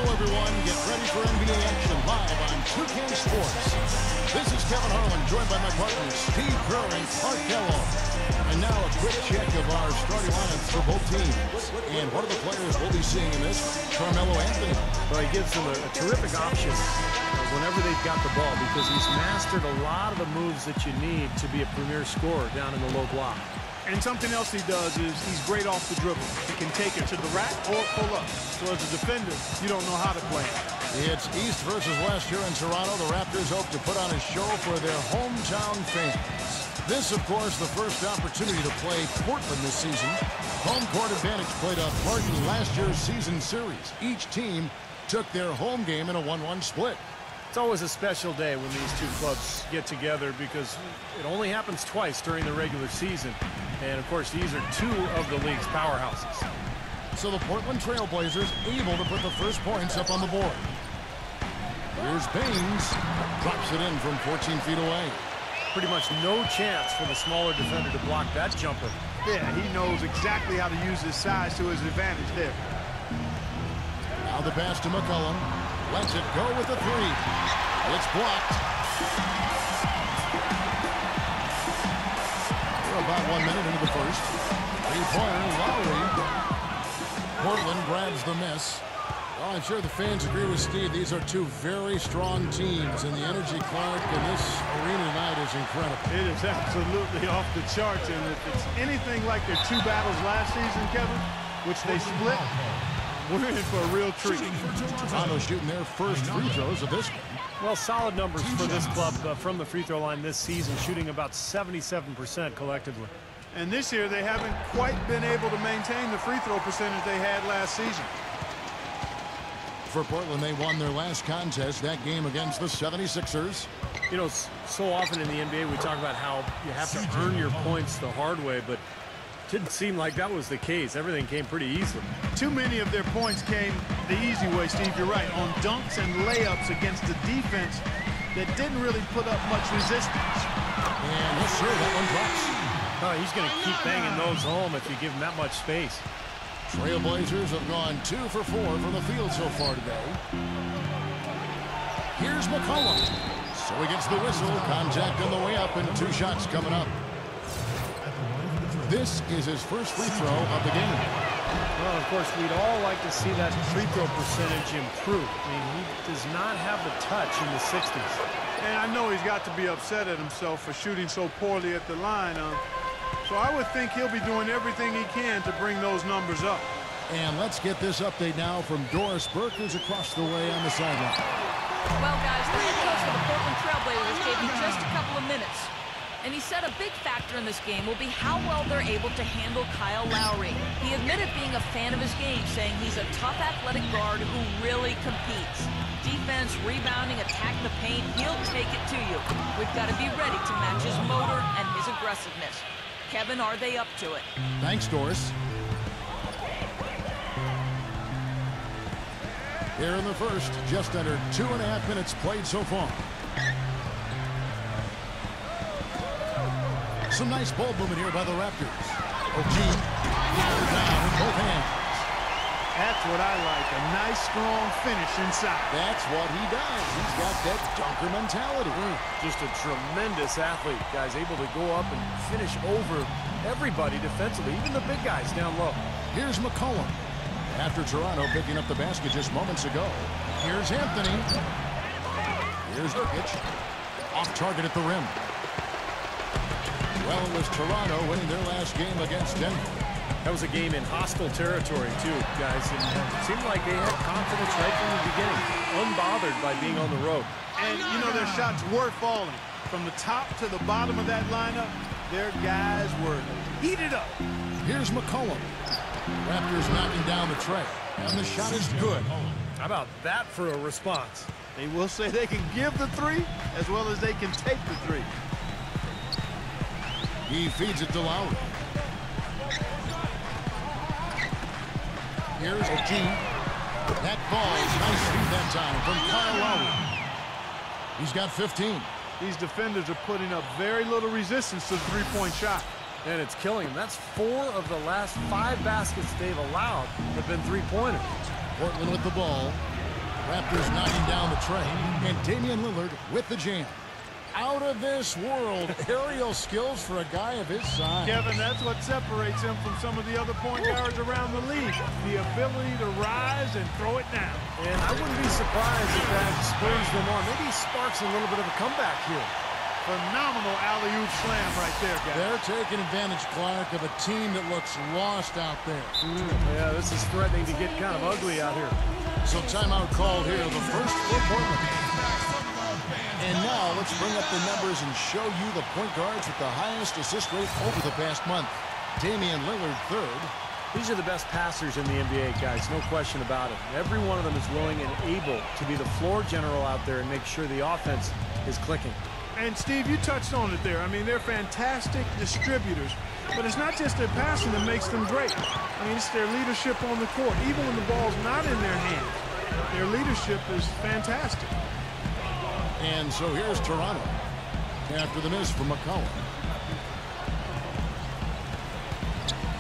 everyone. Get ready for NBA action live on 2K Sports. This is Kevin Harlan, joined by my partners Steve Kerr and Clark Kellogg. And now a quick check of our starting lineups for both teams. And one of the players we'll be seeing in this, Carmelo Anthony. Well, he gives them a terrific option whenever they've got the ball, because he's mastered a lot of the moves that you need to be a premier scorer down in the low block. And something else he does is he's great off the dribble. He can take it to the rack or pull up. So as a defender, you don't know how to play him. It's East versus West here in Toronto. The Raptors hope to put on a show for their hometown fans. This, of course, the first opportunity to play Portland this season. Home court advantage played a part in last year's season series. Each team took their home game in a 1-1 split. It's always a special day when these two clubs get together, because it only happens twice during the regular season. And, of course, these are two of the league's powerhouses. So the Portland Trail Blazers able to put the first points up on the board. Here's Baines. Drops it in from 14 feet away. Pretty much no chance for the smaller defender to block that jumper. Yeah, he knows exactly how to use his size to his advantage there. Now the pass to McCollum. Lets it go with the three. It's blocked. We're about 1 minute into the first. Three-pointer, Lowry. Portland grabs the miss. Well, I'm sure the fans agree with Steve. These are two very strong teams, and the energy, Clark, in this arena tonight is incredible. It is absolutely off the charts, and if it's anything like their two battles last season, Kevin, which they split, we're in for a real treat. Toronto shooting their first free throws of this one. Well, solid numbers for this club from the free throw line this season, shooting about 77% collectively. And this year, they haven't quite been able to maintain the free throw percentage they had last season. For Portland, they won their last contest, that game against the 76ers. You know, so often in the NBA, we talk about how you have to earn your points the hard way, but it didn't seem like that was the case. Everything came pretty easily. Too many of their points came the easy way, Steve. You're right, on dunks and layups against a defense that didn't really put up much resistance. And yes, sir, that one drops. Oh, he's going to keep banging those home if you give him that much space. Trailblazers have gone 2 for 4 from the field so far today. Here's McCollum. So he gets the whistle. Contact on the way up, and 2 shots coming up. This is his first free throw of the game. Well, of course, we'd all like to see that free throw percentage improve. I mean, he does not have the touch in the 60s. And I know he's got to be upset at himself for shooting so poorly at the line. So I would think he'll be doing everything he can to bring those numbers up. And let's get this update now from Doris Burke, who's across the way on the sideline. Well, guys, the head coach for the Portland Trail Blazers gave me just a couple of minutes. And he said a big factor in this game will be how well they're able to handle Kyle Lowry. He admitted being a fan of his game, saying he's a tough athletic guard who really competes. Defense, rebounding, attacking the paint, he'll take it to you. We've got to be ready to match his motor and his aggressiveness. Kevin, are they up to it? Thanks, Doris. Here in the first, just under 2.5 minutes played so far. Some nice ball movement here by the Raptors. O'Gee, down with both hands. That's what I like, a nice, strong finish inside. That's what he does. He's got that dunker mentality. Just a tremendous athlete, guys, able to go up and finish over everybody defensively, even the big guys down low. Here's McCollum. After Toronto picking up the basket just moments ago. Here's Anthony. Here's Nurkic. Off target at the rim. Well, it was Toronto winning their last game against Denver. That was a game in hostile territory, too, guys. And it seemed like they had confidence right from the beginning, unbothered by being on the road. And, you know, their shots were falling. From the top to the bottom of that lineup, their guys were heated up. Here's McCollum. Raptors knocking down the tray. And the shot is good. How about that for a response? They will say they can give the three as well as they can take the three. He feeds it to Lowry. Here's O'Gee. That ball is nice feed that time from Kyle Lowry. He's got 15. These defenders are putting up very little resistance to the three-point shot. And it's killing them. That's 4 of the last 5 baskets they've allowed have been three-pointers. Portland with the ball. Raptors knocking down the tray, and Damian Lillard with the jam. Out of this world aerial skills for a guy of his size. Kevin, that's what separates him from some of the other point guards around the league. The ability to rise and throw it down. And I wouldn't be surprised if that spurs them on. Maybe he sparks a little bit of a comeback here. Phenomenal alley-oop slam right there, guys. They're taking advantage, Clark, of a team that looks lost out there. Yeah, this is threatening to get kind of ugly out here. So timeout called here, the first for Portland. And now let's bring up the numbers and show you the point guards with the highest assist rate over the past month. Damian Lillard third. These are the best passers in the NBA, guys, no question about it. Every one of them is willing and able to be the floor general out there and make sure the offense is clicking. And, Steve, you touched on it there. I mean, they're fantastic distributors. But it's not just their passing that makes them great. I mean, it's their leadership on the court. Even when the ball's not in their hands, their leadership is fantastic. And so here's Toronto after the miss from McCollum.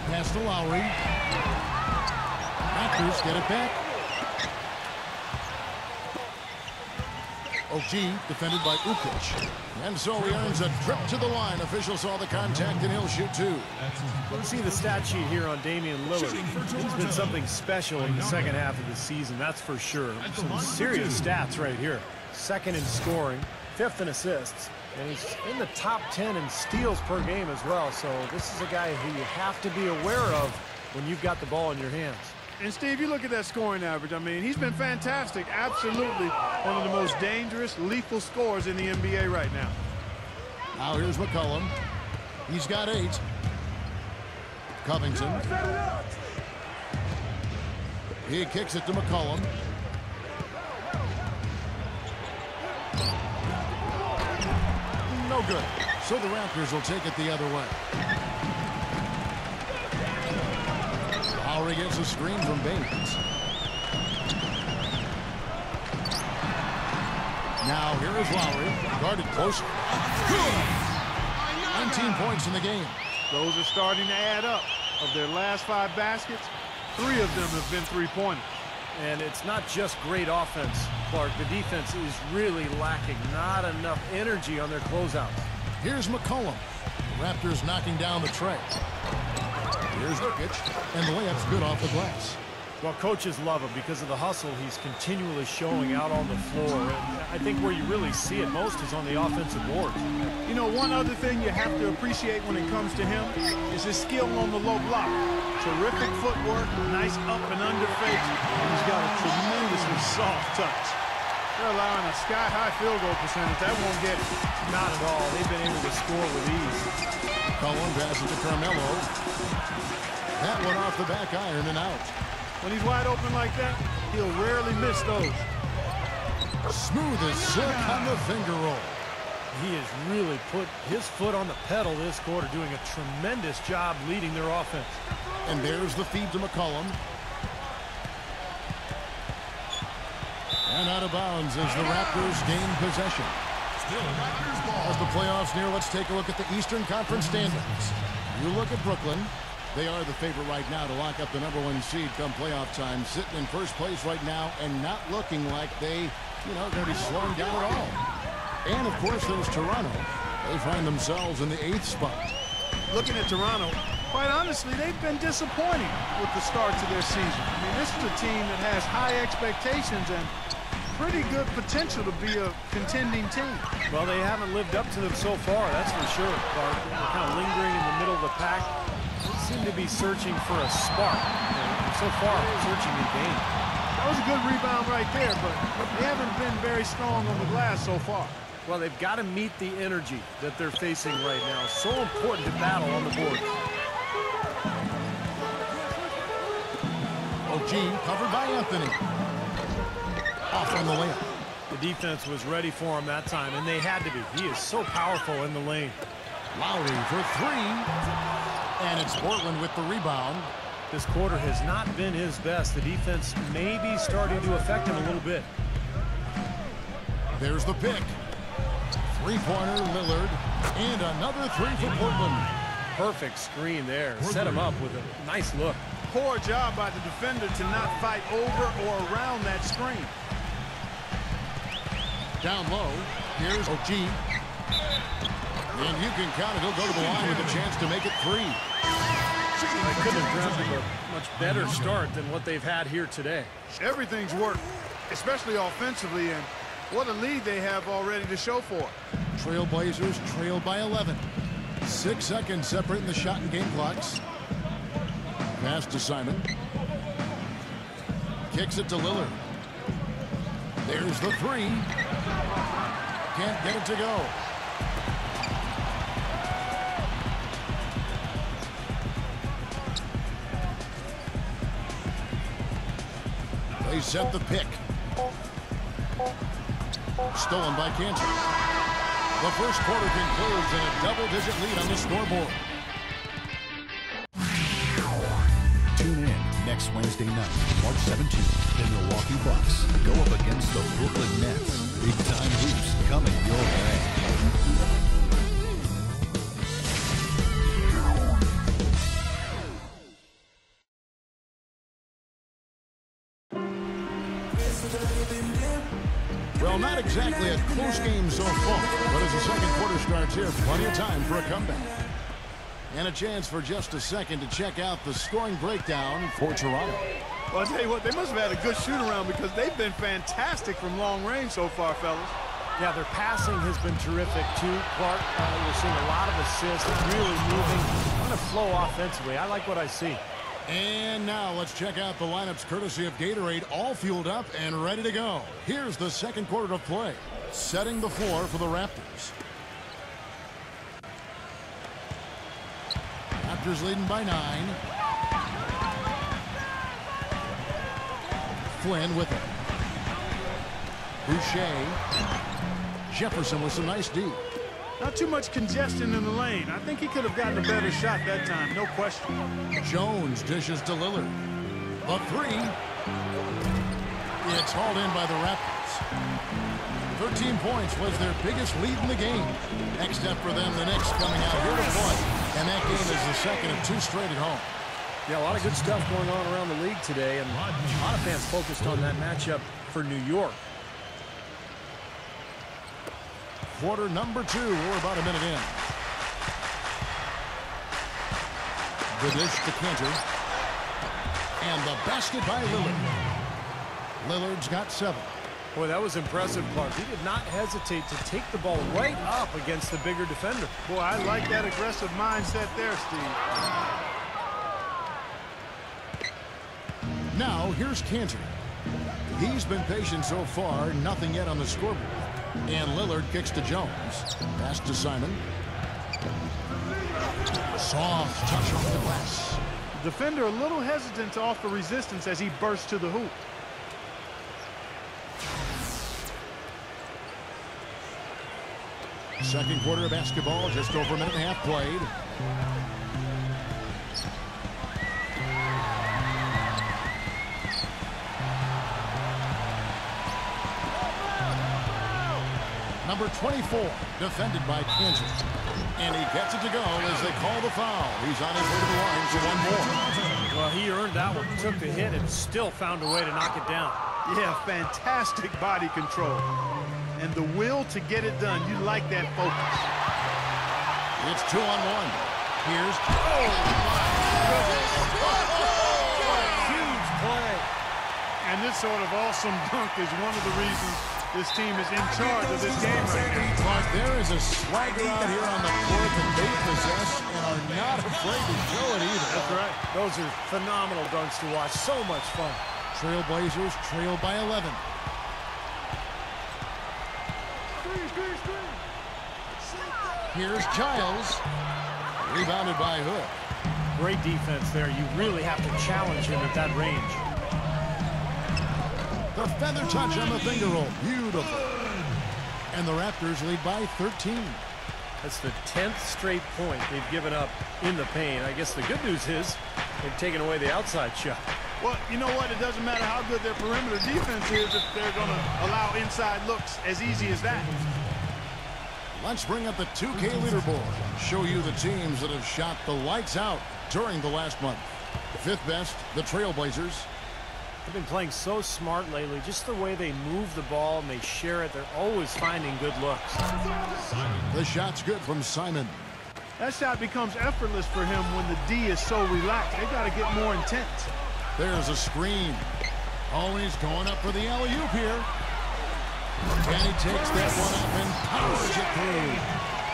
Pass to Lowry. Raptors get it back. OG defended by Ukic. And so he earns a trip to the line. Official saw the contact and he'll shoot two. We'll see the stat sheet here on Damian Lillard. He's been something special in the second half of the season, that's for sure. Some serious stats right here. Second in scoring, fifth in assists, and he's in the top 10 in steals per game as well. So this is a guy who you have to be aware of when you've got the ball in your hands. And, Steve, you look at that scoring average. I mean, he's been fantastic. Absolutely one of the most dangerous, lethal scorers in the NBA right now. Now here's McCollum. He's got 8. Covington. He kicks it to McCollum. No good. So the Raptors will take it the other way. Lowry gets a screen from Baines. Now here is Lowry, guarded closer. 19 points in the game. Those are starting to add up. Of their last 5 baskets, 3 of them have been three-pointers. And it's not just great offense, Clark. The defense is really lacking. Not enough energy on their closeouts. Here's McCollum. The Raptors knocking down the tray. Here's Ukic, and the layup's good off the glass. Well, coaches love him because of the hustle he's continually showing out on the floor. And I think where you really see it most is on the offensive board. You know, one other thing you have to appreciate when it comes to him is his skill on the low block. Terrific footwork, nice up and under fake, and he's got a tremendously soft touch. They're allowing a sky-high field goal percentage. That won't get it. Not at all. They've been able to score with ease. Cullen passes to Carmelo. That one off the back iron and out. When he's wide open like that, he'll rarely miss those. Smooth as silk on the finger roll. He has really put his foot on the pedal this quarter, doing a tremendous job leading their offense. And there's the feed to McCollum. And out of bounds as the Raptors gain possession. As the playoffs near, let's take a look at the Eastern Conference standings. You look at Brooklyn. They are the favorite right now to lock up the #1 seed come playoff time, sitting in first place right now and not looking like they, are going to be slowing down at all. And, of course, there's Toronto. They find themselves in the 8th spot. Looking at Toronto, quite honestly, they've been disappointing with the start to their season. I mean, this is a team that has high expectations and pretty good potential to be a contending team. Well, they haven't lived up to them so far, that's for sure. They're kind of lingering in the middle of the pack. They seem to be searching for a spark. And so far, searching in vain. That was a good rebound right there, but they haven't been very strong on the glass so far. Well, they've got to meet the energy that they're facing right now. So important to battle on the board. OG covered by Anthony. Off on the layup. The defense was ready for him that time, and they had to be. He is so powerful in the lane. Lowry for 3. And it's Portland with the rebound. This quarter has not been his best. The defense may be starting to affect him a little bit. There's the pick. Three-pointer, Lillard. And another 3 for Portland. Perfect screen there. Set him up with a nice look. Poor job by the defender to not fight over or around that screen. Down low. Here's OG. And you can count it. He'll go to the line with a chance to make it 3. They couldn't have drafted a much better start than what they've had here today. Everything's worked, especially offensively, and what a lead they have already to show for it. Trailblazers trail by 11. 6 seconds separating the shot and game clocks. Pass to Simon. Kicks it to Lillard. There's the 3. Can't get it to go. They set the pick. Stolen by Kansas. The first quarter concludes in a double-digit lead on the scoreboard. Tune in next Wednesday night, March 17th. The Milwaukee Bucks go up against the Brooklyn Nets. Big-time hoops coming your way. Well, not exactly a close game so far, but as the second quarter starts here, plenty of time for a comeback. And a chance for just a second to check out the scoring breakdown for Toronto. Well, I'll tell you what, they must have had a good shoot-around because they've been fantastic from long range so far, fellas. Yeah, their passing has been terrific, too. Clark, we're seeing a lot of assists, really moving, kind of flow offensively. I like what I see. And now let's check out the lineups courtesy of Gatorade, all fueled up and ready to go. Here's the second quarter of play, setting the floor for the Raptors. Raptors leading by 9. Flynn with it. Boucher. Jefferson with some nice D. Not too much congestion in the lane. I think he could have gotten a better shot that time, no question. Jones dishes to Lillard. The 3. It's hauled in by the Raptors. 13 points was their biggest lead in the game. Next step for them, the Knicks coming out here to play. And that game is the second of 2 straight at home. Yeah, a lot of good stuff going on around the league today, and a lot of fans focused on that matchup for New York. Quarter number 2. We're about a minute in. The dish to Kanter. And the basket by Lillard. Lillard's got 7. Boy, that was impressive, Clark. He did not hesitate to take the ball right up against the bigger defender. Boy, I like that aggressive mindset there, Steve. Now, here's Kanter. He's been patient so far, nothing yet on the scoreboard. And Lillard kicks to Jones. Pass to Simon. Soft touch off the glass. Defender a little hesitant to offer resistance as he bursts to the hoop. Second quarter of basketball, just over a minute and a half played. Number 24, defended by Kansas. And he gets it to go as they call the foul. He's on his way to the line for one more. Well, he earned that one. Took the hit and still found a way to knock it down. Yeah, fantastic body control. And the will to get it done. You like that focus. It's 2-on-1. Here's... Huge play. And this sort of awesome dunk is one of the reasons this team is in charge of this game right now. But there is a swagger out here on the court that they possess and are not afraid to show it either. That's right. Those are phenomenal dunks to watch. So much fun. Trailblazers trail by 11. Here's Giles. Rebounded by Hood. Great defense there. You really have to challenge him at that range. The feather touch on the finger roll. Beautiful. And the Raptors lead by 13. That's the 10th straight point they've given up in the paint. I guess the good news is they've taken away the outside shot. Well, you know what? It doesn't matter how good their perimeter defense is if they're going to allow inside looks as easy as that. Let's bring up the 2K leaderboard. Show you the teams that have shot the lights out during the last month. Fifth best, the Trailblazers. They've been playing so smart lately. Just the way they move the ball and they share it. They're always finding good looks. The shot's good from Simon. That shot becomes effortless for him when the D is so relaxed. They've got to get more intense. There's a screen. Oh, he's going up for the alley-oop here. And he takes that one up and powers it through.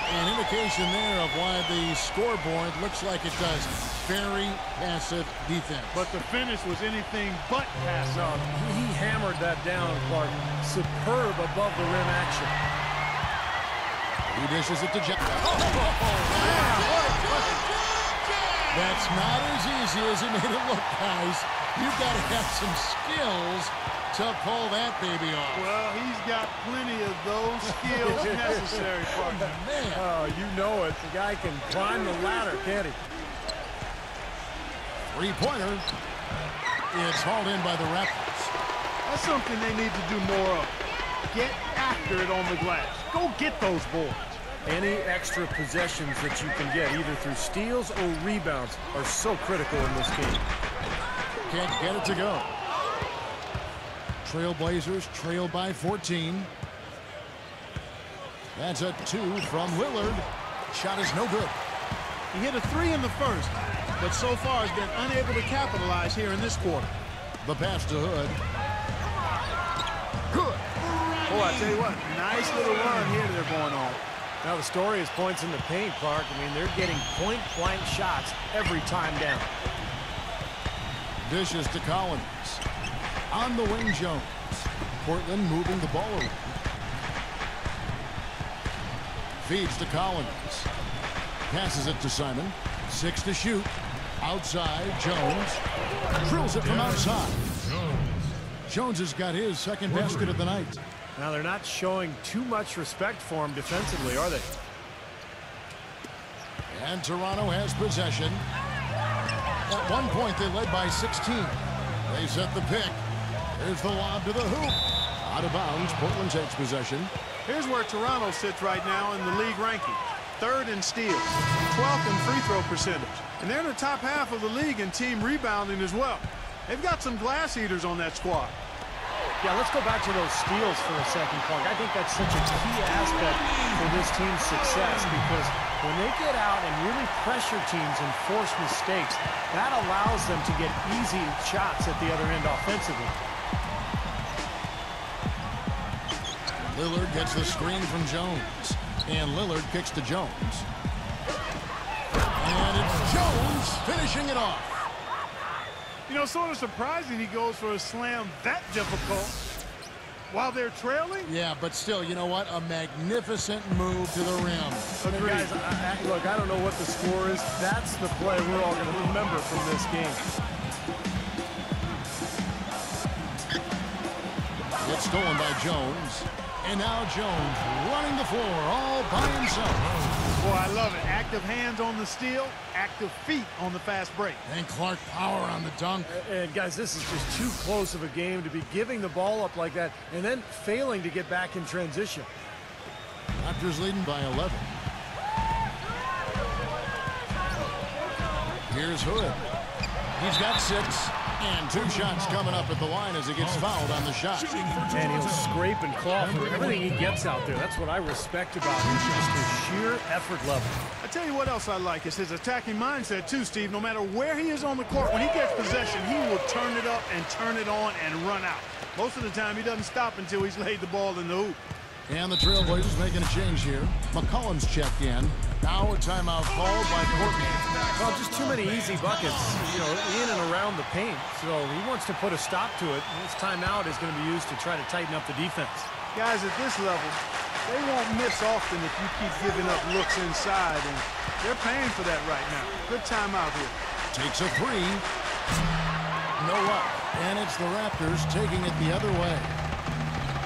An indication there of why the scoreboard looks like it does. Very passive defense. But the finish was anything but passive. No, he hammered that down, Clark. Superb above the rim action. He dishes it to Jack. That's not as easy as he made it look, guys. You've got to have some skills to pull that baby off. Well, he's got plenty of those skills necessary, partner. Man. Oh, you know it. The guy can climb the ladder, can't he? Three-pointer. It's hauled in by the Raptors. That's something they need to do more of. Get after it on the glass. Go get those boards. Any extra possessions that you can get, either through steals or rebounds, are so critical in this game. Can't get it to go. Trailblazers trail by 14. That's a 2 from Lillard. Shot is no good. He hit a 3 in the first, but so far has been unable to capitalize here in this quarter. The pass to Hood. Good. Oh, I tell you what, nice little run here they're going on. Now the story is points in the paint, Clark. I mean, they're getting point-blank shots every time down. Dishes to Collins. On the wing, Jones. Portland moving the ball around. Feeds to Collins. Passes it to Simon. 6 to shoot. Outside, Jones. Drills it from outside. Jones has got his second basket of the night. Now they're not showing too much respect for him defensively, are they? And Toronto has possession. At one point, they led by 16. They set the pick. Here's the lob to the hoop. Out of bounds, Portland takes possession. Here's where Toronto sits right now in the league ranking. 3rd in steals, 12th in free throw percentage. And they're in the top half of the league in team rebounding as well. They've got some glass eaters on that squad. Yeah, let's go back to those steals for a second, Clark. I think that's such a key aspect for this team's success because when they get out and really pressure teams and force mistakes, that allows them to get easy shots at the other end offensively. Lillard gets the screen from Jones. And Lillard kicks to Jones. And it's Jones finishing it off. You know, sort of surprising he goes for a slam that difficult while they're trailing. Yeah, but still, you know what? A magnificent move to the rim. Agreed. Guys, look, I don't know what the score is. That's the play we're all going to remember from this game. It's stolen by Jones. And now Jones running the floor all by himself. Boy, I love it. Active hands on the steal, active feet on the fast break. And Clark power on the dunk. And guys, this is just too close of a game to be giving the ball up like that and then failing to get back in transition. Raptors leading by 11. Here's Hood. He's got 6. And 2 shots coming up at the line as he gets fouled on the shot. And he'll scrape and claw for everything he gets out there. That's what I respect about him, just his sheer effort level. I tell you what else I like is his attacking mindset too, Steve. No matter where he is on the court, when he gets possession, he will turn it up and turn it on and run out. Most of the time, he doesn't stop until he's laid the ball in the hoop. And the Trailblazers making a change here. McCollum's checked in. Now a timeout called by Portland. Well, just too many easy buckets, you know, in and around the paint. So he wants to put a stop to it. This timeout is going to be used to try to tighten up the defense. Guys, at this level, they won't miss often if you keep giving up looks inside, and they're paying for that right now. Good timeout here. Takes a 3. No up. And it's the Raptors taking it the other way.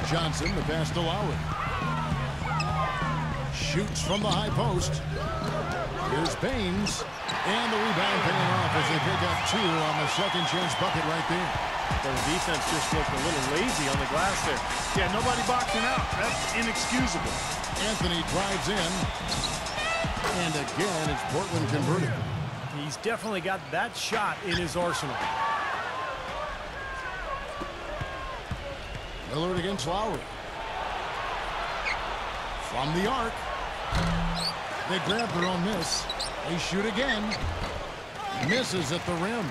Johnson, the pass to Lowry. Shoots from the high post. Here's Baines. And the rebound paying off as they pick up 2 on the second chance bucket right there. The defense just looked a little lazy on the glass there. Yeah, nobody boxing out. That's inexcusable. Anthony drives in. And again, it's Portland converted. He's definitely got that shot in his arsenal. Lillard against Lowry. From the arc. They grab their own miss. They shoot again. Misses at the rim.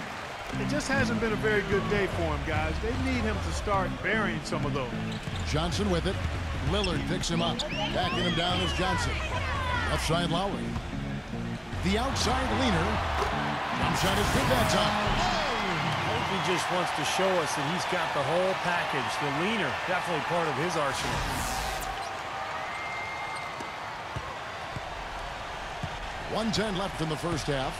It just hasn't been a very good day for him, guys. They need him to start burying some of those. Johnson with it. Lillard picks him up. Backing him down is Johnson. Left side Lowry. The outside leaner. Jump shot is good that time. I think he just wants to show us that he's got the whole package. The leaner, definitely part of his arsenal. .110 left in the first half.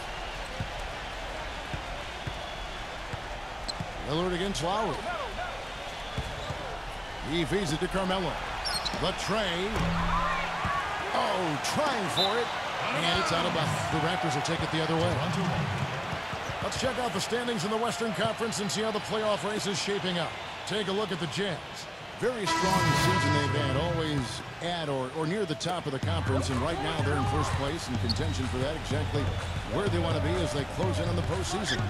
Lillard against Lowry. He feeds it to Carmelo. The tray. Oh, trying for it. And it's out of bounds. The Raptors will take it the other way. Let's check out the standings in the Western Conference and see how the playoff race is shaping up. Take a look at the Jazz. Very strong season they've had, always at or near the top of the conference, and right now they're in first place in contention for that, exactly where they want to be as they close in on the postseason.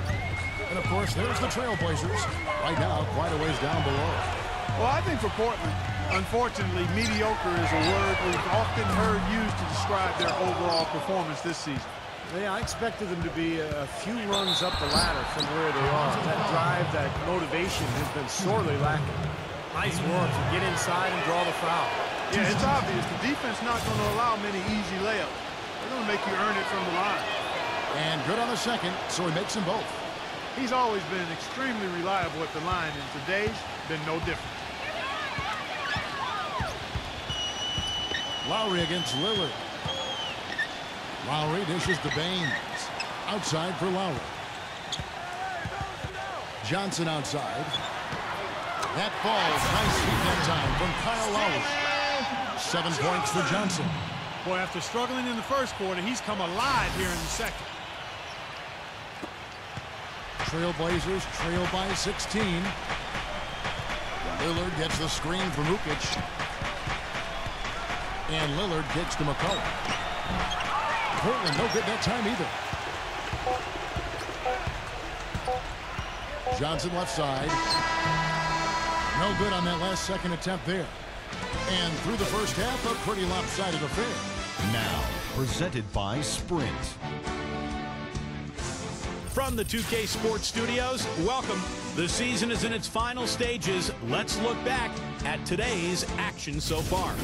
And of course, there's the Trailblazers, right now quite a ways down below. Well, I think for Portland, unfortunately, mediocre is a word we've often heard used to describe their overall performance this season. Yeah, I expected them to be a few rungs up the ladder from where they are. That drive, that motivation has been sorely lacking. Nice work to get inside and draw the foul. Yeah, it's obvious. The defense not going to allow many easy layups. They're going to make you earn it from the line. And good on the second, so he makes them both. He's always been extremely reliable at the line, and today's been no different. Lowry against Lillard. Lowry dishes to Baines. Outside for Lowry. Johnson outside. That falls. Nice feed that time from Kyle Lowry. 7 points for Johnson. Boy, after struggling in the first quarter, he's come alive here in the second. Trailblazers trail by 16. Lillard gets the screen from Ukic. And Lillard kicks to McCollum. Portland no good that time either. Johnson left side. No good on that last second attempt there. And through the first half, a pretty lopsided affair. Now, presented by Sprint. From the 2K Sports Studios, welcome. The season is in its final stages. Let's look back at today's action so far.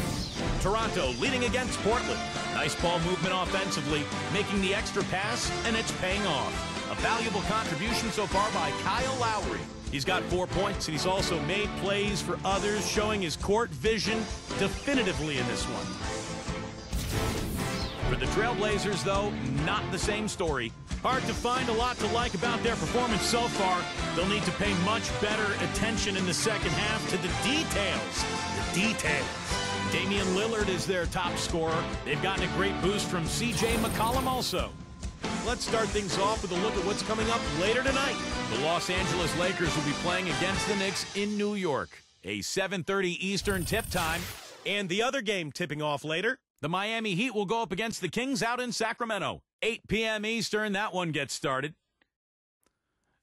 Toronto leading against Portland. Nice ball movement offensively, making the extra pass, and it's paying off. A valuable contribution so far by Kyle Lowry. He's got 4 points, and he's also made plays for others, showing his court vision definitively in this one. For the Trailblazers, though, not the same story. Hard to find a lot to like about their performance so far. They'll need to pay much better attention in the second half to the details. The details. Damian Lillard is their top scorer. They've gotten a great boost from C.J. McCollum also. Let's start things off with a look at what's coming up later tonight. The Los Angeles Lakers will be playing against the Knicks in New York. A 7:30 Eastern tip time. And the other game tipping off later, the Miami Heat will go up against the Kings out in Sacramento. 8 p.m. Eastern, that one gets started.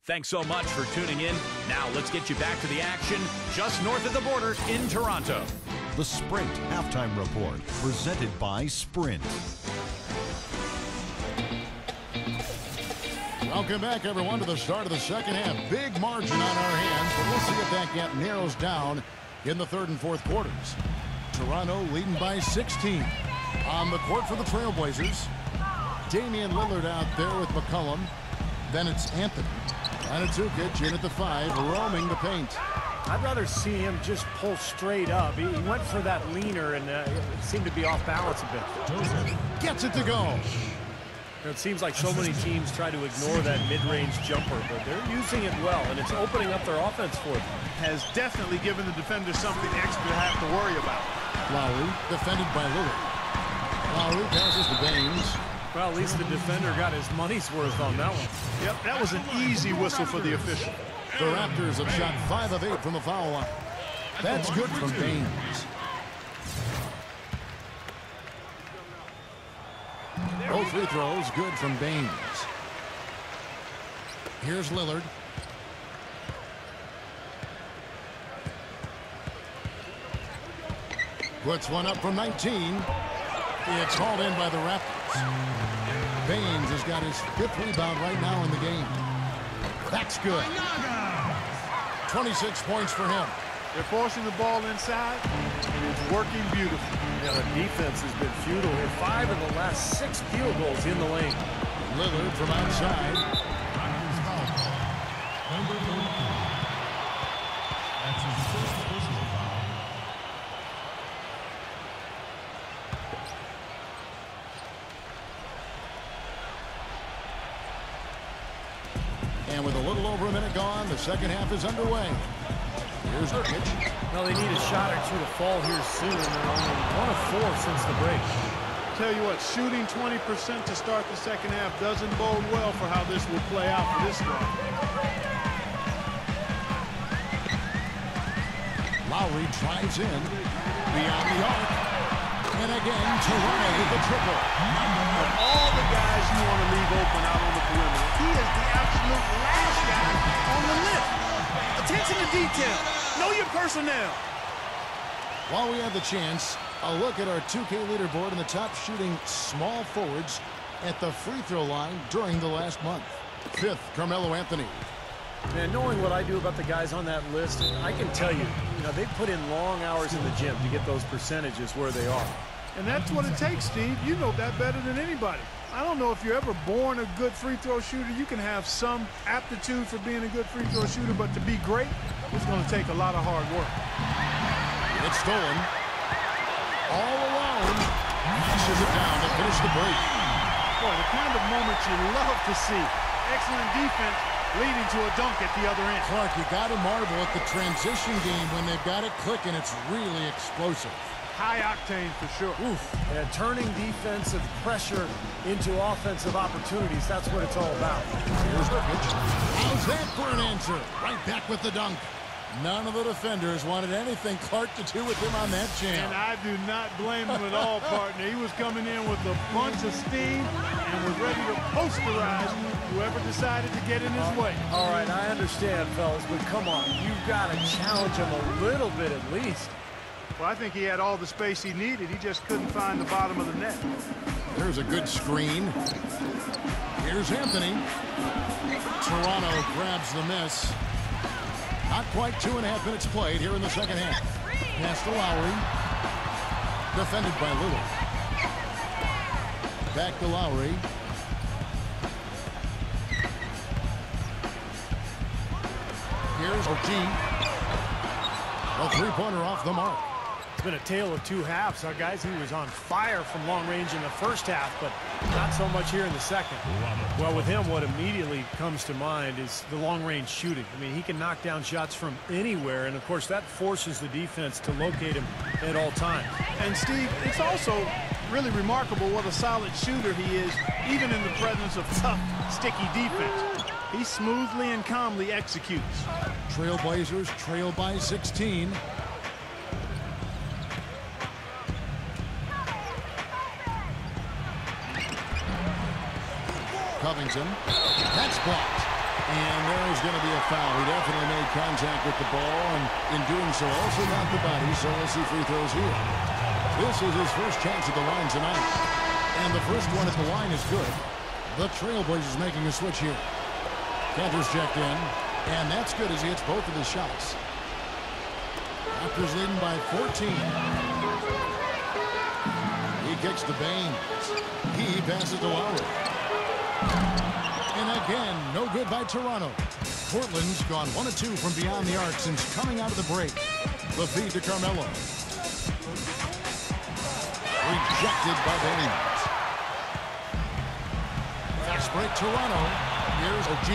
Thanks so much for tuning in. Now let's get you back to the action just north of the border in Toronto. The Sprint Halftime Report, presented by Sprint. Welcome back, everyone, to the start of the second half. Big margin on our hands, but we'll see if that gap narrows down in the third and fourth quarters. Toronto leading by 16. On the court for the Trailblazers, Damian Lillard out there with McCollum. Then it's Anthony. And it's Ukic in at the 5, roaming the paint. I'd rather see him just pull straight up. He went for that leaner, and it seemed to be off balance a bit. Gets it to go. It seems like so many teams try to ignore that mid-range jumper, but they're using it well, and it's opening up their offense for them. Has definitely given the defender something extra to have to worry about. Lowry defended by Lillard. Lowry passes to Baines. Well, at least the defender got his money's worth on that one. Yep, that was an easy whistle for the official. The Raptors have shot 5 of 8 from the foul line. That's good from Baines. Both free throws good from Baines. Here's Lillard. Puts one up from 19. It's hauled in by the Raptors. Baines has got his 5th rebound right now in the game. That's good. 26 points for him. They're forcing the ball inside. It's working beautifully. Yeah, the defense has been futile here. 5 of the last 6 field goals in the lane. Lillard from outside. Number 32. That's his first personal foul. And with a little over a minute gone, the second half is underway. Here's Nurkic. Well, they need a shot or two to fall here soon. They're only 1 of 4 since the break. Tell you what, shooting 20% to start the second half doesn't bode well for how this will play out for this squad. Lowry drives in beyond the arc. And again, Toronto with the triple. Of all the guys you want to leave open out on the perimeter, he is the absolute last guy on the list. Attention to detail. Know your personnel. While we have the chance, a look at our 2K leaderboard and the top shooting small forwards at the free throw line during the last month. 5th, Carmelo Anthony. Man, knowing what I do about the guys on that list, I can tell you, they put in long hours in the gym to get those percentages where they are. And that's what it takes, Steve. You know that better than anybody. I don't know if you're ever born a good free throw shooter. You can have some aptitude for being a good free throw shooter, but to be great, it's going to take a lot of hard work. It's stolen. All alone. Passes it down to finish the break. Boy, the kind of moment you love to see. Excellent defense leading to a dunk at the other end. Clark, you got to marvel at the transition game when they've got it clicking. It's really explosive. High octane for sure. Oof. And turning defensive pressure into offensive opportunities, that's what it's all about. Here's Nurkic. How's that for an answer? Right back with the dunk. None of the defenders wanted anything Clark to do with him on that jam. And I do not blame him at all, partner. He was coming in with a bunch of steam and was ready to posterize whoever decided to get in his way. All right, I understand, fellas, but come on. You've got to challenge him a little bit at least. Well, I think he had all the space he needed. He just couldn't find the bottom of the net. There's a good screen. Here's Anthony. Toronto grabs the miss. Not quite 2.5 minutes played here in the second half. Pass to Lowry. Defended by Lillard. Back to Lowry. Here's OG. A three-pointer off the mark. It's been a tale of 2 halves. Our guys, he was on fire from long range in the first half, but not so much here in the second. Well, with him, what immediately comes to mind is the long-range shooting. I mean, he can knock down shots from anywhere, and of course, that forces the defense to locate him at all times. And Steve, it's also really remarkable what a solid shooter he is, even in the presence of tough, sticky defense. He smoothly and calmly executes. Trailblazers trail by 16. Covington. That's blocked. And there's going to be a foul. He definitely made contact with the ball, and in doing so, also got the body, so we'll see free throws here. This is his first chance at the line tonight. And the first one at the line is good. The Trailblazers making a switch here. Cantor's checked in, and that's good as he hits both of his shots. Raptors leading by 14. He kicks to Baines. He passes to Lowry. And again, no good by Toronto. Portland's gone 1 of 2 from beyond the arc since coming out of the break. The feed to Carmelo. Rejected by Baines. Fast break Toronto. Here's OG.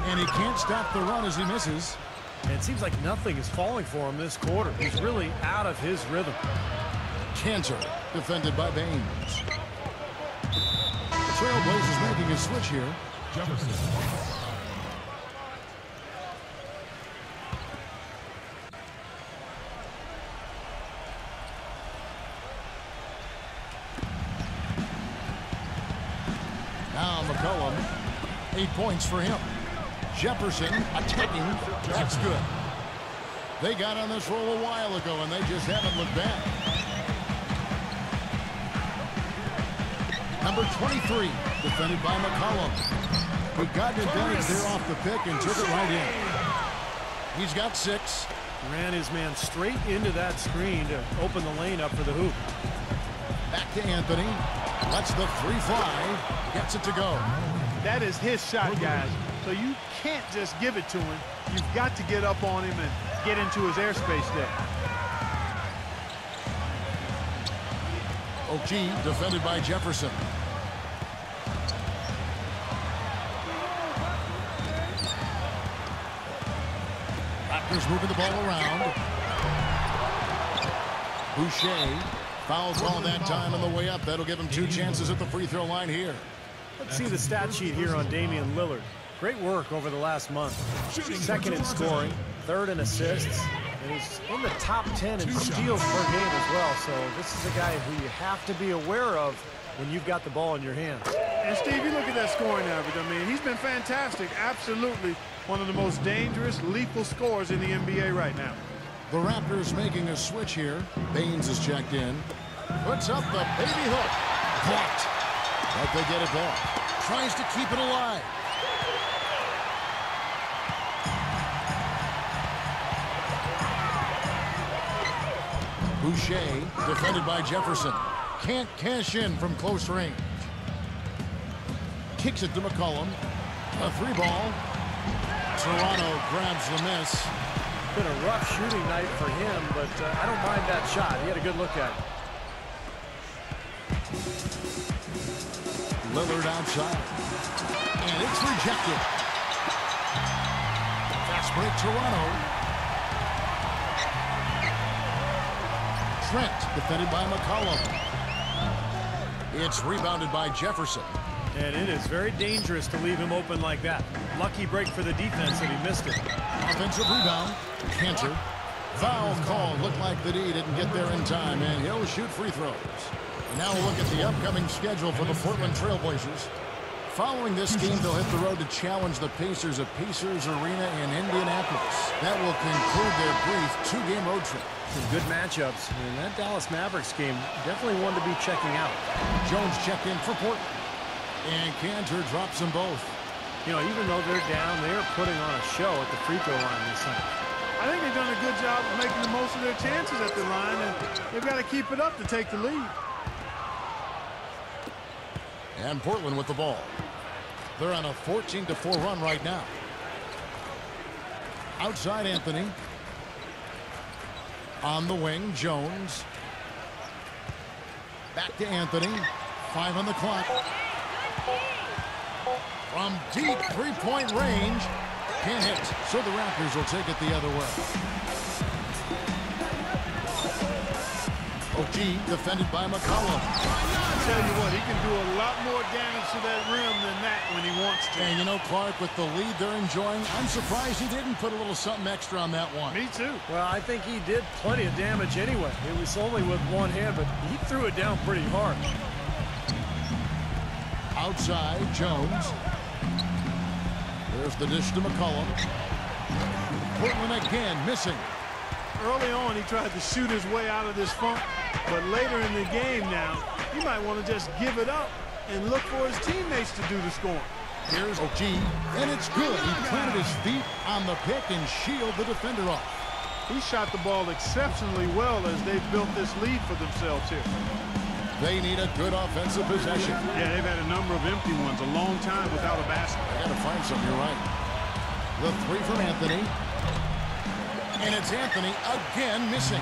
And he can't stop the run as he misses. And it seems like nothing is falling for him this quarter. He's really out of his rhythm. Cantor defended by Baines. Trailblazers making a switch here. Jefferson. Now McCollum, 8 points for him. Jefferson attacking. That's good. They got on this roll a while ago, and they just haven't looked back. Number 23, defended by McCollum. He got an advantage there off the pick and took it right in. He's got 6. Ran his man straight into that screen to open the lane up for the hoop. Back to Anthony. Lets the 3 fly. Gets it to go. That is his shot, guys. So you can't just give it to him. You've got to get up on him and get into his airspace there. O'Kee defended by Jefferson. Raptors moving the ball around. Boucher fouls all that time on the way up. That'll give him 2 chances at the free throw line here. Let's see the stat sheet here on Damian Lillard. Great work over the last month. 2nd in scoring, 3rd in assists, and he's in the top 10 in steals per game as well. So this is a guy who you have to be aware of when you've got the ball in your hands. And Steve, you look at that scoring average. I mean, he's been fantastic. Absolutely one of the most dangerous, lethal scorers in the NBA right now. The Raptors making a switch here. Baines is checked in. Puts up the baby hook. Blocked. But they get it back. Tries to keep it alive. Boucher defended by Jefferson. Can't cash in from close range. Kicks it to McCollum. A 3 ball. Toronto grabs the miss. Been a rough shooting night for him, but I don't mind that shot. He had a good look at it. Lillard outside. And it's rejected. Fast break Toronto. Trent defended by McCollum. It's rebounded by Jefferson. And it is very dangerous to leave him open like that. Lucky break for the defense that he missed it. Offensive rebound. Cantor. Foul call. Looked like the D didn't get there in time, and he'll shoot free throws. And now we'll look at the upcoming schedule for the Portland Trailblazers. Following this game, they'll hit the road to challenge the Pacers at Pacers Arena in Indianapolis. That will conclude their brief 2-game road trip. Some good matchups. And that Dallas Mavericks game, definitely one to be checking out. Jones checked in for Portland. And Cantor drops them both. You know, even though they're down, they are putting on a show at the free throw line this night. I think they've done a good job of making the most of their chances at the line, and they've got to keep it up to take the lead. And Portland with the ball. They're on a 14-4 run right now. Outside Anthony. On the wing, Jones. Back to Anthony. 5 on the clock. From deep 3-point range. Can't hit, so the Raptors will take it the other way. O'Kee defended by McCollum. I tell you what, he can do a lot more damage to that rim than that when he wants to. And you know, Clark, with the lead they're enjoying, I'm surprised he didn't put a little something extra on that one. Me too. Well, I think he did plenty of damage anyway. It was only with one hand, but he threw it down pretty hard. Outside, Jones. There's the dish to McCollum. Portland again missing. Early on, he tried to shoot his way out of this funk, but later in the game now, he might want to just give it up and look for his teammates to do the scoring. Here's O'Kee, and it's good. He planted his feet on the pick and shielded the defender off. He shot the ball exceptionally well as they've built this lead for themselves here. They need a good offensive possession. Yeah, they've had a number of empty ones, a long time without a basket. I got to find something, you're right. The 3 from Anthony. And it's Anthony again missing.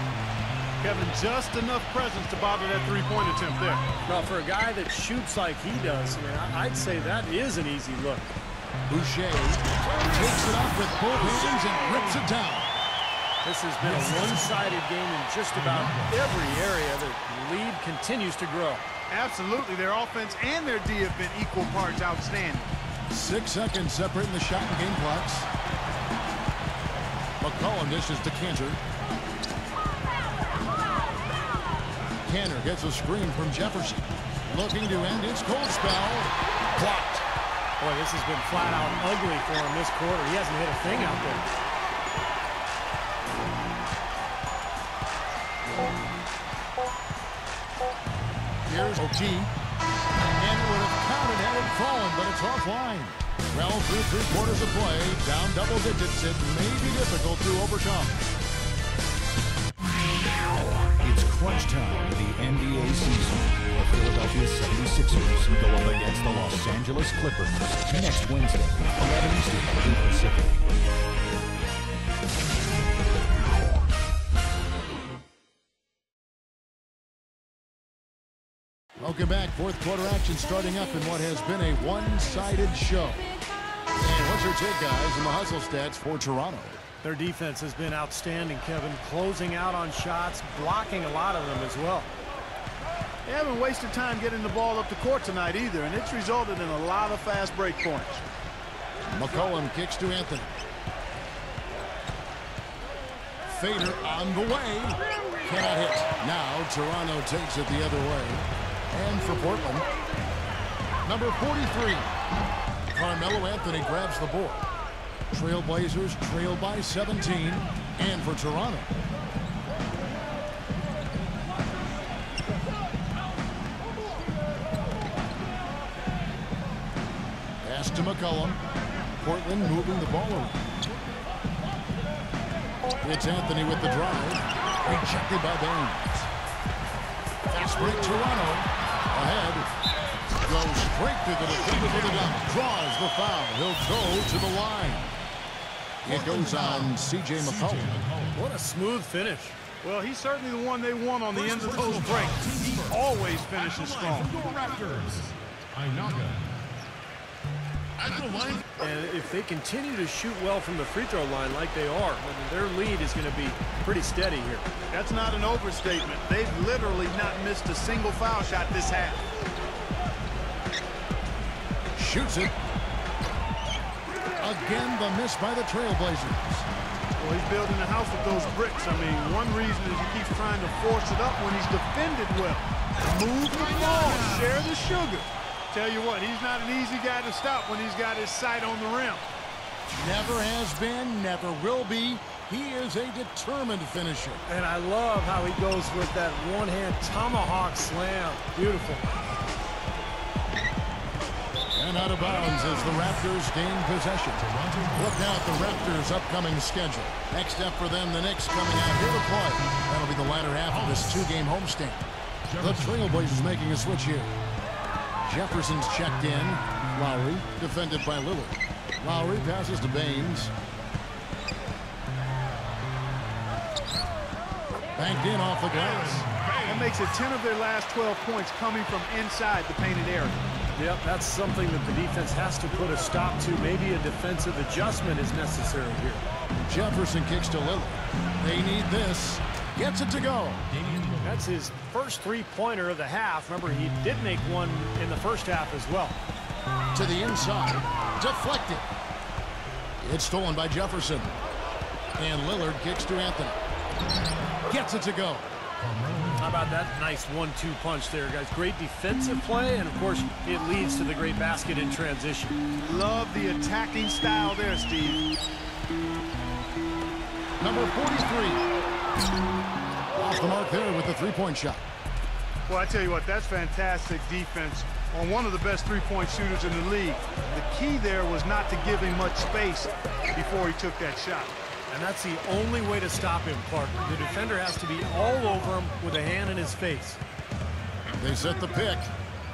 Kevin, just enough presence to bother that 3-point attempt there. Well, for a guy that shoots like he does, I mean, I'd say that is an easy look. Boucher takes it up with both hands and rips it down. This has been a one-sided game in just about every area. The lead continues to grow. Absolutely. Their offense and their D have been equal parts outstanding. 6 seconds separating the shot and game clocks. McCollum dishes to Cantor. Cantor gets a screen from Jefferson. Looking to end his cold spell. Blocked. Boy, this has been flat out ugly for him this quarter. He hasn't hit a thing out there. Here's OT. And it would have counted had it fallen, but it's offline. Well, through 3 quarters of play, down double digits, it may be difficult to overcome. It's crunch time in the NBA season. The Philadelphia 76ers go up against the Los Angeles Clippers next Wednesday, 11 Eastern, 8 Pacific. Welcome back. Fourth quarter action starting up in what has been a one-sided show. And what's your take, guys, in the hustle stats for Toronto? Their defense has been outstanding, Kevin. Closing out on shots, blocking a lot of them as well. They haven't wasted time getting the ball up the court tonight either, and it's resulted in a lot of fast break points. McCollum kicks to Anthony. Fader on the way. Cannot hit. Now Toronto takes it the other way. And for Portland, number 43, Carmelo Anthony grabs the board. Trailblazers trail by 17. And for Toronto, pass to McCollum. Portland moving the ball around. It's Anthony with the drive. Rejected by Baines. Fast break, Toronto. Ahead. Goes straight to the defender for the dunk. Draws the foul. He'll go to the line. It goes on C.J. McCollum. What a smooth finish. Well, he's certainly the one they want on the end of those breaks. He always finishes strong. Raptors. Inaga. At the line. And if they continue to shoot well from the free throw line like they are, their lead is going to be pretty steady here. That's not an overstatement. They've literally not missed a single foul shot this half. Shoots it. Again, the miss by the Trailblazers. Well, he's building a house with those bricks. I mean, one reason is he keeps trying to force it up when he's defended well. Move the ball. Share the sugar. Tell you what, he's not an easy guy to stop when he's got his sight on the rim. Never has been, never will be. He is a determined finisher. And I love how he goes with that one-hand tomahawk slam. Beautiful. And out of bounds as the Raptors gain possession. Look now at the Raptors' upcoming schedule. Next up for them, the Knicks coming out here to play. That'll be the latter half of this 2-game homestand. The Trailblazers making a switch here. Jefferson's checked in. Lowry defended by Lillard. Lowry passes to Baines. Banked in off the glass. That makes it 10 of their last 12 points coming from inside the painted area. Yep, that's something that the defense has to put a stop to. Maybe a defensive adjustment is necessary here. Jefferson kicks to Lillard. They need this. Gets it to go. That's his first three-pointer of the half. Remember, he did make one in the first half as well. To the inside. Deflected. It's stolen by Jefferson. And Lillard kicks to Anthony. Gets it to go. How about that nice 1-2 punch there, guys? Great defensive play, and, of course, it leads to the great basket in transition. Love the attacking style there, Steve. Number 43. Off the mark there with the three-point shot. Well, I tell you what, that's fantastic defense on one of the best three-point shooters in the league. The key there was not to give him much space before he took that shot. And that's the only way to stop him, Clark. The defender has to be all over him with a hand in his face. They set the pick.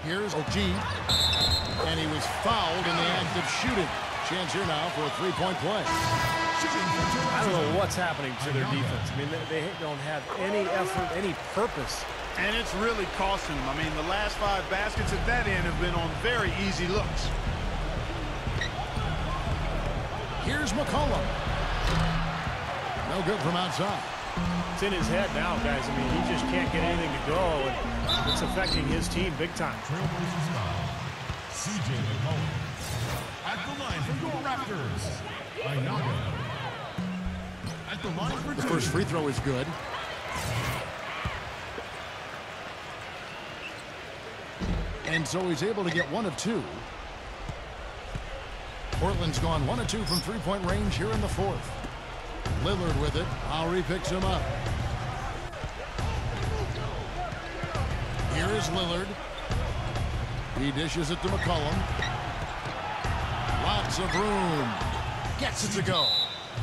Here's OG. And he was fouled in the act of shooting. Chance here now for a three-point play. I don't know what's happening to their defense. I mean, they don't have any effort, any purpose. And it's really costing them. I mean, the last 5 baskets at that end have been on very easy looks. Here's McCollum. No good from outside. It's in his head now, guys. I mean, he just can't get anything to go, and it's affecting his team big time. Trailblazers foul. C.J. McCollum. At the line for your Raptors. Inaga. At the line for The first free throw is good. And so he's able to get 1 of 2. Portland's gone 1 of 2 from three-point range here in the fourth. Lillard with it. Lowry picks him up. Here is Lillard. He dishes it to McCollum. Lots of room. Gets it to go.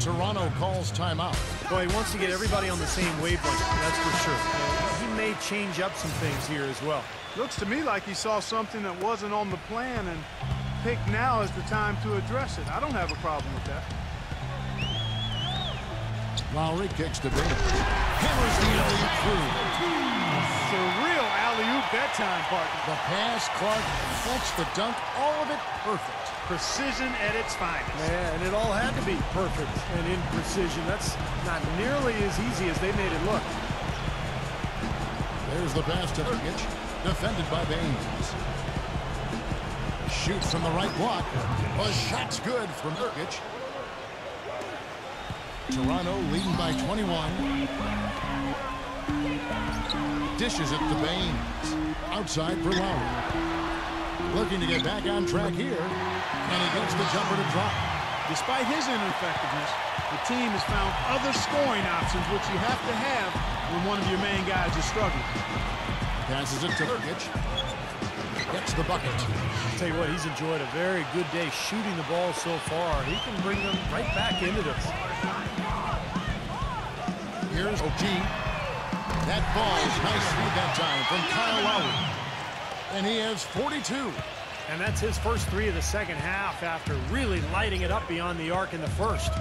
Toronto calls timeout. Boy, he wants to get everybody on the same wavelength, that's for sure. He may change up some things here as well. Looks to me like he saw something that wasn't on the plan and picked now as the time to address it. I don't have a problem with that. Lowry kicks to Baines. Hammers the alley-oop through. Surreal alley-oop that time, partner. The pass, Clark, catch, the dunk, all of it perfect. Precision at its finest. Yeah, and it all had to be perfect and in precision. That's not nearly as easy as they made it look. There's the pass to Nurkic, defended by Baines. Shoots from the right block. A shot's good from Nurkic. Toronto leading by 21. Dishes it to Baines. Outside for Lowry. Looking to get back on track here. And he gets the jumper to drop. Despite his ineffectiveness, the team has found other scoring options, which you have to have when one of your main guys is struggling. Passes it to Nurkic. Gets the bucket. I'll tell you what, he's enjoyed a very good day shooting the ball so far. He can bring them right back into this. Here's OG. That ball is nice speed that time from Kyle Lowry. And he has 42. And that's his first three of the second half after really lighting it up beyond the arc in the first.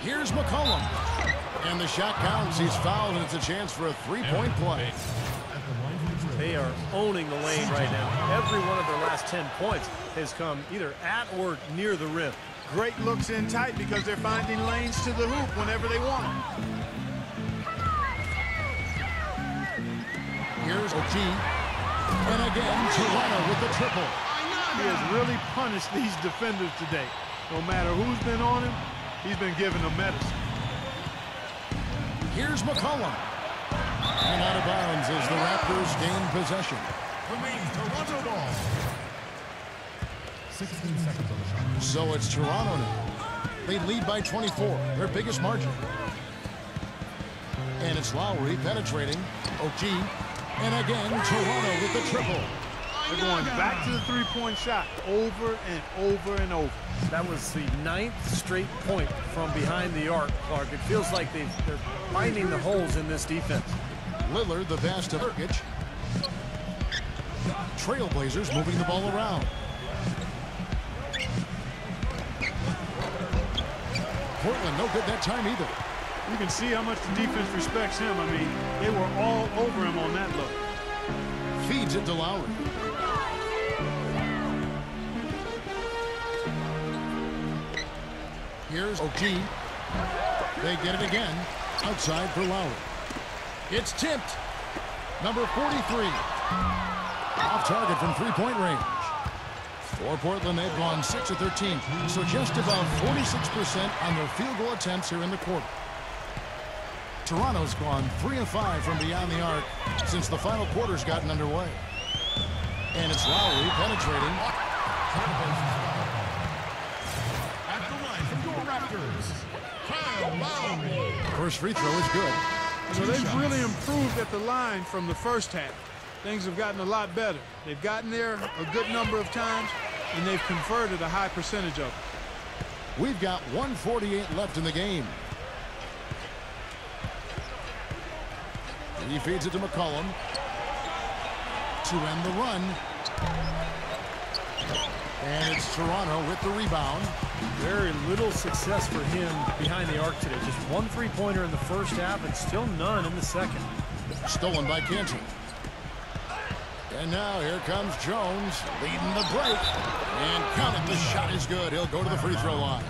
Here's McCollum. And the shot counts. He's fouled, and it's a chance for a three-point play. They are owning the lane right now. Every one of their last 10 points has come either at or near the rim. Great looks in tight because they're finding lanes to the hoop whenever they want them. Here's OG. And again, Toronto with the triple. He has really punished these defenders today. No matter who's been on him, he's been giving them medicine. Here's McCollum. And out of bounds as the Raptors gain possession. Remains Toronto ball. 16 seconds on the shot. So it's Toronto now. They lead by 24, their biggest margin. And it's Lowry penetrating. OG. And again, Toronto with the triple. They're going back to the three-point shot over and over and over. That was the 9th straight point from behind the arc, Clark. It feels like they're finding the holes in this defense. Lillard, the pass to Nurkic. Trailblazers moving the ball around. Portland, no good that time either. You can see how much the defense respects him. I mean, they were all over him on that look. Feeds it to Lowry. Here's OG. They get it again. Outside for Lowry. It's tipped. Number 43. Off target from three-point range. For Portland, they've gone 6 of 13. So just about 46% on their field goal attempts here in the quarter. Toronto's gone 3 of 5 from beyond the arc since the final quarter's gotten underway. And it's Lowry penetrating. At the line from your Raptors, Kyle Lowry. First free throw is good. So they've really improved at the line from the first half. Things have gotten a lot better. They've gotten there a good number of times, and they've converted a high percentage of it. We've got 1:48 left in the game. He feeds it to McCollum to end the run. And it's Toronto with the rebound. Very little success for him behind the arc today. Just one three-pointer in the first half and still none in the second. Stolen by Cantor. And now here comes Jones leading the break. And count it, the shot is good. He'll go to the free throw line.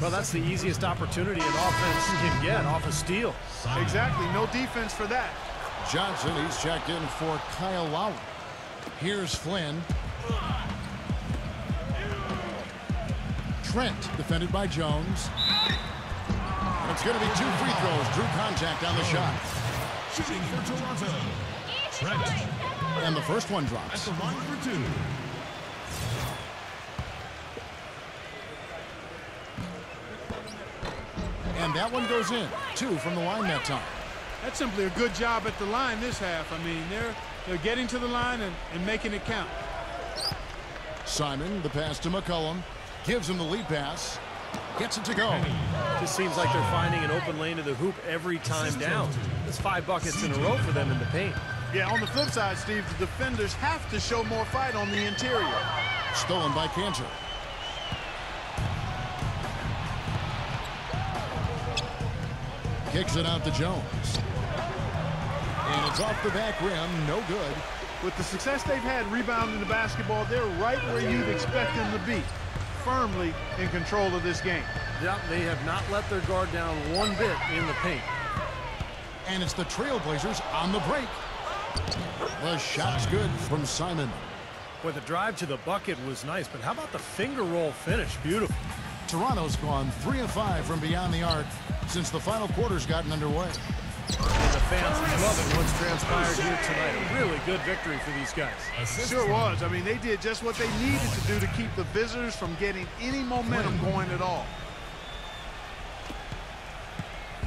Well, that's the easiest opportunity an offense can get off a steal. Exactly. No defense for that. Johnson, he's checked in for Kyle Lowry. Here's Flynn. Trent, defended by Jones. And it's going to be 2 free throws. Drew contact on the shot. Shooting for Toronto, Trent. And the first one At drops. the line for 2. And that one goes in. 2 from the line that time. That's simply a good job at the line this half. I mean, they're They're getting to the line and making it count. Simon, the pass to McCollum. Gives him the lead pass. Gets it to go. Just seems like they're finding an open lane to the hoop every time down. That's 5 buckets in a row for them in the paint. Yeah, on the flip side, Steve, the defenders have to show more fight on the interior. Stolen by Cantor. Kicks it out to Jones. And it's off the back rim. No good. With the success they've had rebounding the basketball, they're right where you'd expect them to be. Firmly in control of this game. Yep, they have not let their guard down one bit in the paint. And it's the Trailblazers on the break. The shot's good from Simon. Boy, the drive to the bucket was nice, but how about the finger roll finish? Beautiful. Toronto's gone 3 of 5 from beyond the arc since the final quarter's gotten underway. And the fans love it what's transpired here tonight. A really good victory for these guys. Sure was. I mean, they did just what they needed to do to keep the visitors from getting any momentum going at all.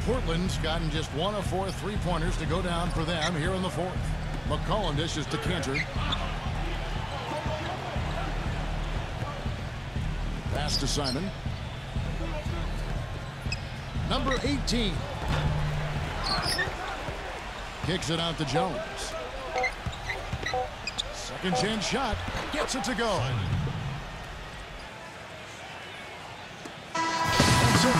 Portland's gotten just 1 of 4 3-pointers to go down for them here in the fourth. McCollum dishes to Cantor. Pass to Simon. Number 18. Kicks it out to Jones. Second chance shot. Gets it to go. And so